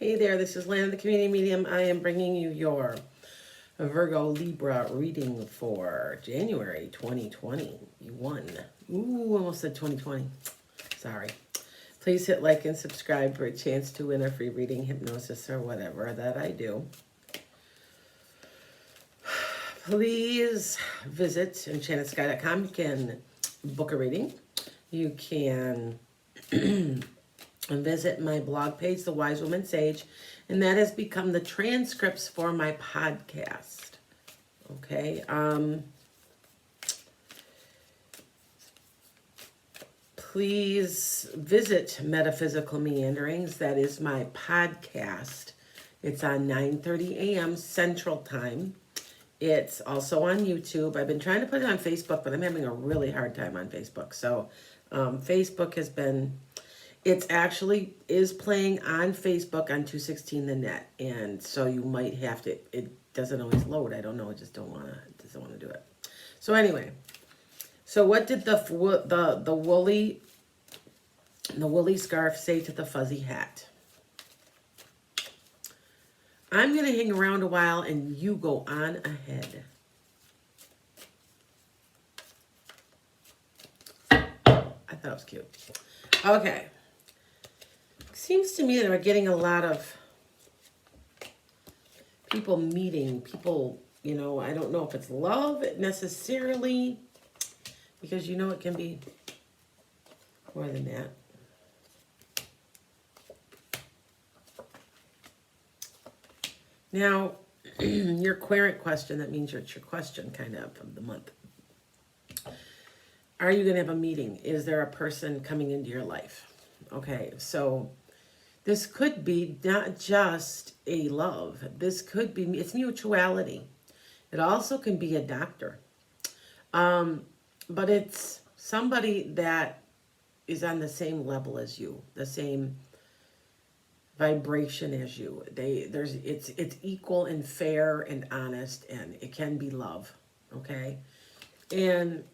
Hey there, this is Lana, the Community Medium. I am bringing you your Virgo Libra reading for January 2021. Ooh, almost said 2020. Sorry. Please hit like and subscribe for a chance to win a free reading, hypnosis, or whatever that I do. Please visit enchantedSky.com. You can book a reading. You can visit my blog page, The Wise Woman Sage, and that has become the transcripts for my podcast. Okay. Please visit Metaphysical Meanderings. That is my podcast. It's on 9:30 a.m. Central Time. It's also on YouTube. I've been trying to put it on Facebook, but I'm having a really hard time on Facebook. So Facebook has been, it's actually is playing on Facebook on 216 the net. And so you might have to, it doesn't always load. I don't know. I just doesn't want to do it. So anyway, so what did the woolly scarf say to the fuzzy hat? I'm going to hang around a while and you go on ahead. I thought it was cute. Okay. Seems to me that we're getting a lot of people meeting. People, you know, I don't know if it's love necessarily, because you know it can be more than that. Now, your querent question, that means it's your question kind of the month. Are you going to have a meeting? Is there a person coming into your life? Okay, so this could be not just a love. This could be, it's mutuality. It also can be a doctor. But it's somebody that is on the same level as you, the same vibration as you. It's equal and fair and honest, and it can be love, okay? And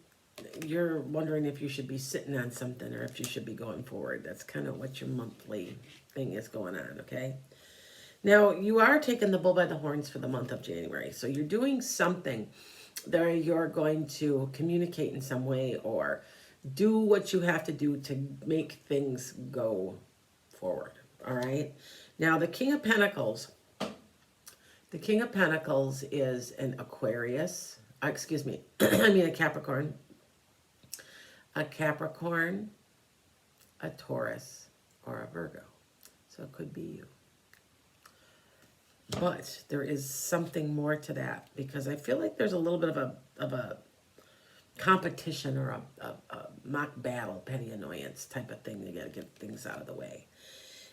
you're wondering if you should be sitting on something or if you should be going forward. That's kind of what your monthly thing is going on, okay? Now, you are taking the bull by the horns for the month of January. So you're doing something that you're going to communicate in some way or do what you have to do to make things go forward. All right. Now, the King of Pentacles is an Aquarius. Excuse me. I mean a Capricorn. A Capricorn, a Taurus, or a Virgo. So it could be you. But there is something more to that, because I feel like there's a little bit of a competition or a mock battle, petty annoyance type of thing. You got to get things out of the way.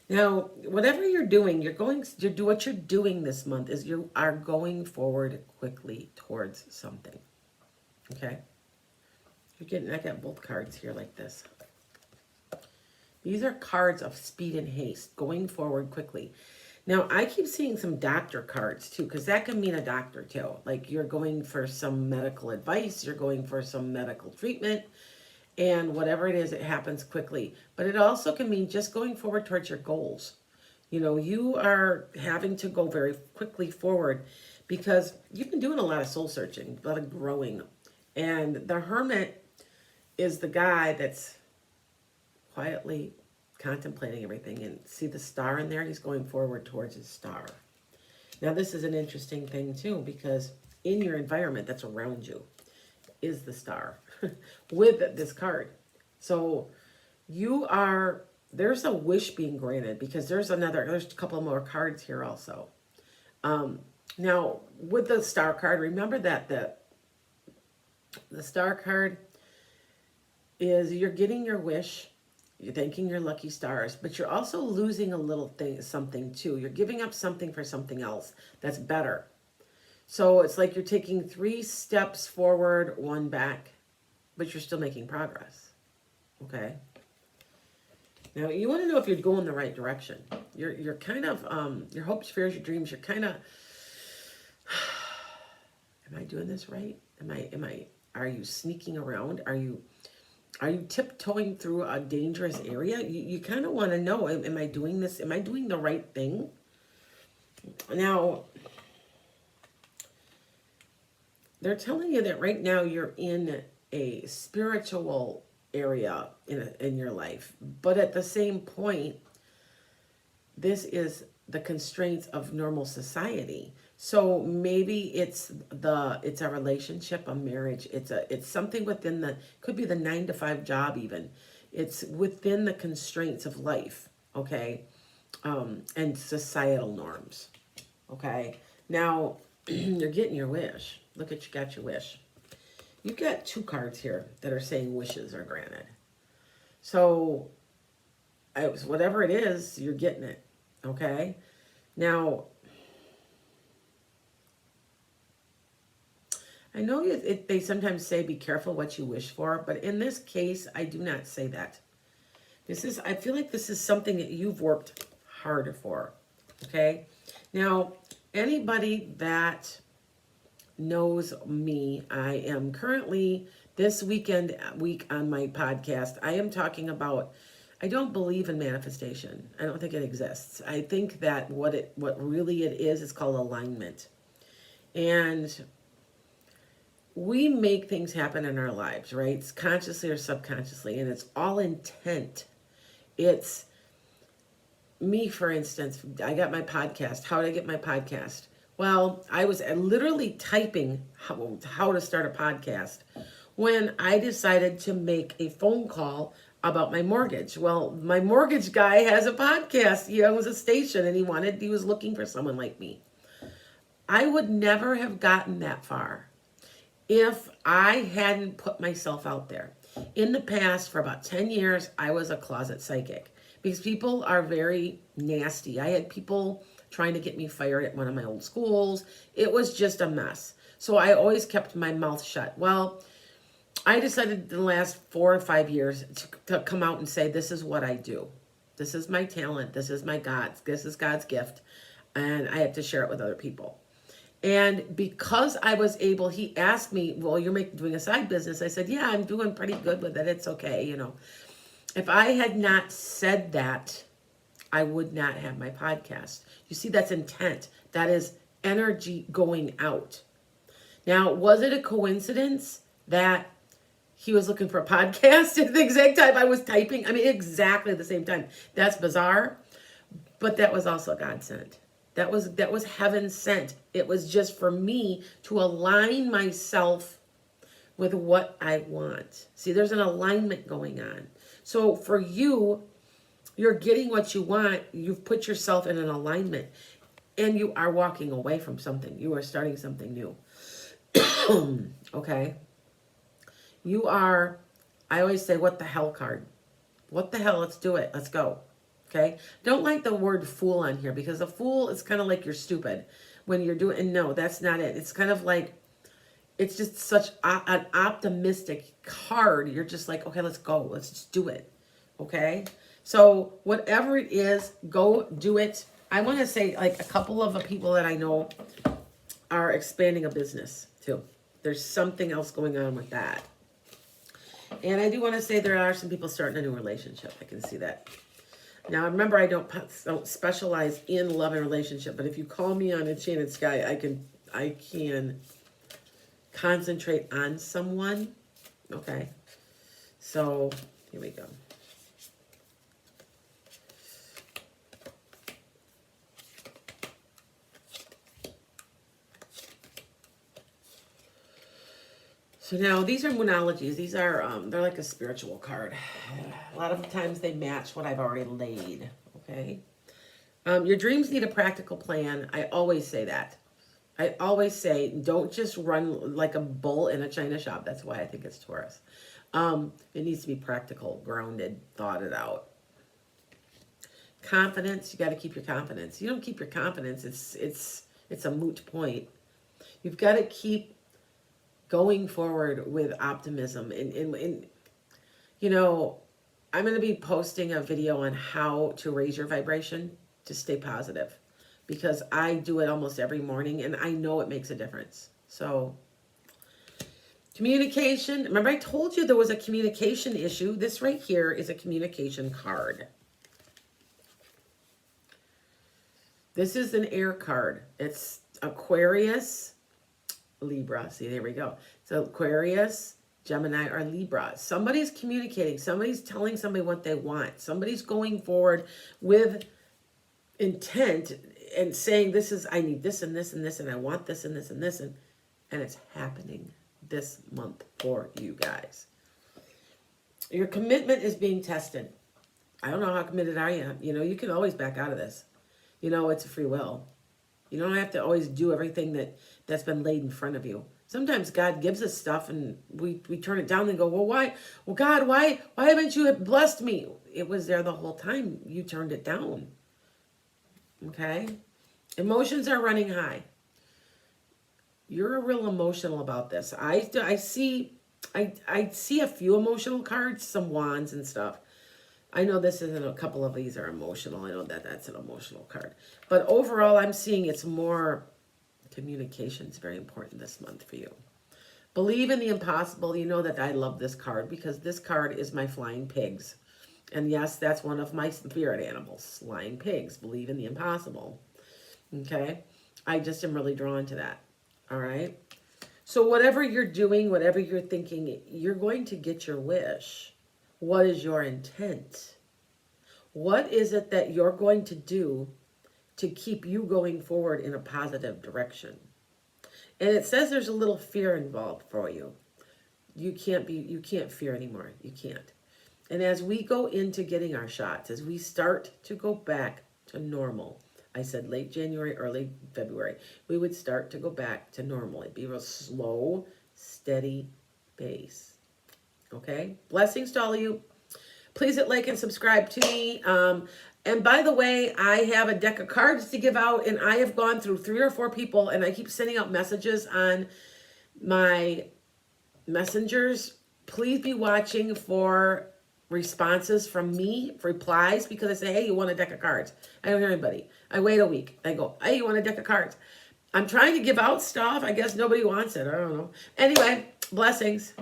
Now, whatever you're doing, what you're doing this month is you are going forward quickly towards something. Okay? I got both cards here like this. These are cards of speed and haste, going forward quickly. Now, I keep seeing some doctor cards too, because that can mean a doctor too. Like you're going for some medical advice, you're going for some medical treatment, and whatever it is, it happens quickly. But it also can mean just going forward towards your goals. You know, you are having to go very quickly forward because you've been doing a lot of soul searching, a lot of growing. And the Hermit is the guy that's quietly contemplating everything, and see the star in there? He's going forward towards his star. Now, this is an interesting thing too, because in your environment that's around you is the star with this card. So there's a wish being granted, because there's a couple more cards here also. Now, with the star card, remember that the star card is you're getting your wish. You're thanking your lucky stars, but you're also losing a little something too. You're giving up something for something else that's better. So it's like you're taking 3 steps forward, 1 back, but you're still making progress. Okay. Now, you want to know if you're going the right direction. You're kind of, your hopes, fears, your dreams, you're kind of, am I doing this right? Are you sneaking around? Are you tiptoeing through a dangerous area? You kind of want to know, am I doing this? Am I doing the right thing? Now, they're telling you that right now you're in a spiritual area in your life. But at the same point, this is the constraints of normal society. So maybe it's a relationship, a marriage. It's something within the, could be the 9 to 5 job even. It's within the constraints of life, okay, and societal norms, okay. Now you're getting your wish. Look at, you got your wish. You got 2 cards here that are saying wishes are granted. So whatever it is, you're getting it, okay. Now, I know they sometimes say be careful what you wish for, but in this case, I do not say that. I feel like this is something that you've worked hard for, okay? Now, anybody that knows me, I am currently, this week on my podcast, I am talking about, I don't believe in manifestation. I don't think it exists. I think that what really it is called alignment. And we make things happen in our lives, right? It's consciously or subconsciously, and it's all intent. It's me, for instance. I got my podcast. How did I get my podcast? Well, I was literally typing how to start a podcast when I decided to make a phone call about my mortgage. Well, my mortgage guy has a podcast. He owns a station, and he was looking for someone like me. I would never have gotten that far if I hadn't put myself out there. In the past, for about 10 years, I was a closet psychic because people are very nasty. I had people trying to get me fired at one of my old schools. It was just a mess. So I always kept my mouth shut. Well, I decided in the last 4 or 5 years to come out and say, this is what I do. This is my talent. This is God's gift. And I have to share it with other people. And because I was able, he asked me, well, you're doing a side business. I said, yeah, I'm doing pretty good with it. It's okay, you know. If I had not said that, I would not have my podcast. You see, that's intent. That is energy going out. Now, was it a coincidence that he was looking for a podcast at the exact time I was typing? I mean, exactly the same time. That's bizarre, but that was also God sent. That was heaven sent. It was just for me to align myself with what I want. See, there's an alignment going on. So for you, you're getting what you want. You've put yourself in an alignment, and you are walking away from something. You are starting something new. Okay? You are, I always say, what the hell card. What the hell? Let's do it. Let's go. Okay? Don't like the word fool on here, because a fool is kind of like you're stupid when you're doing, and no, that's not it. It's kind of like, it's just such an optimistic card. You're just like, okay, let's go. Let's just do it. Okay? So whatever it is, go do it. I want to say, like, a couple of the people that I know are expanding a business too. There's something else going on with that. And I do want to say there are some people starting a new relationship. I can see that. Now, remember, I don't specialize in love and relationship, but if you call me on Enchanted Sky, I can concentrate on someone. Okay. So, here we go. So now these are moonologies. These are, they're like a spiritual card. A lot of times they match what I've already laid, okay? Your dreams need a practical plan. I always say that. I always say, don't just run like a bull in a china shop. That's why I think it's Taurus. It needs to be practical, grounded, thought it out. Confidence, you got to keep your confidence. You don't keep your confidence, it's a moot point. You've got to keep going forward with optimism. And you know, I'm going to be posting a video on how to raise your vibration to stay positive, because I do it almost every morning and I know it makes a difference. So communication, remember I told you there was a communication issue. This right here is a communication card. This is an air card. It's Aquarius, Libra. See, there we go. So Aquarius, Gemini, or Libra. Somebody's communicating. Somebody's telling somebody what they want. Somebody's going forward with intent and saying, this is, I need this and this and this, and I want this and this and this, and it's happening this month for you guys. Your commitment is being tested. I don't know how committed I am. You know, you can always back out of this. You know, it's a free will. You don't have to always do everything that's been laid in front of you. Sometimes God gives us stuff and we turn it down and go, well, why? Well, God, why haven't you blessed me? It was there the whole time. You turned it down. Okay? Emotions are running high. You're real emotional about this. I see a few emotional cards, some wands and stuff. I know this isn't, a couple of these are emotional. I know that's an emotional card. But overall, I'm seeing it's more communication is very important this month for you. Believe in the impossible. You know that I love this card because this card is my flying pigs. And yes, that's one of my spirit animals, flying pigs. Believe in the impossible. Okay? I just am really drawn to that. All right? So whatever you're doing, whatever you're thinking, you're going to get your wish. What is your intent? What is it that you're going to do to keep you going forward in a positive direction? And it says there's a little fear involved for you. You can't fear anymore. You can't. And as we go into getting our shots, as we start to go back to normal, I said late January, early February, we would start to go back to normal. It'd be a real slow, steady pace. Okay? Blessings to all of you. Please hit like and subscribe to me. And by the way, I have a deck of cards to give out, and I have gone through 3 or 4 people, and I keep sending out messages on my messengers. Please be watching for responses from me, replies, because I say, hey, you want a deck of cards? I don't hear anybody. I wait a week. I go, hey, you want a deck of cards? I'm trying to give out stuff. I guess nobody wants it. I don't know. Anyway, blessings.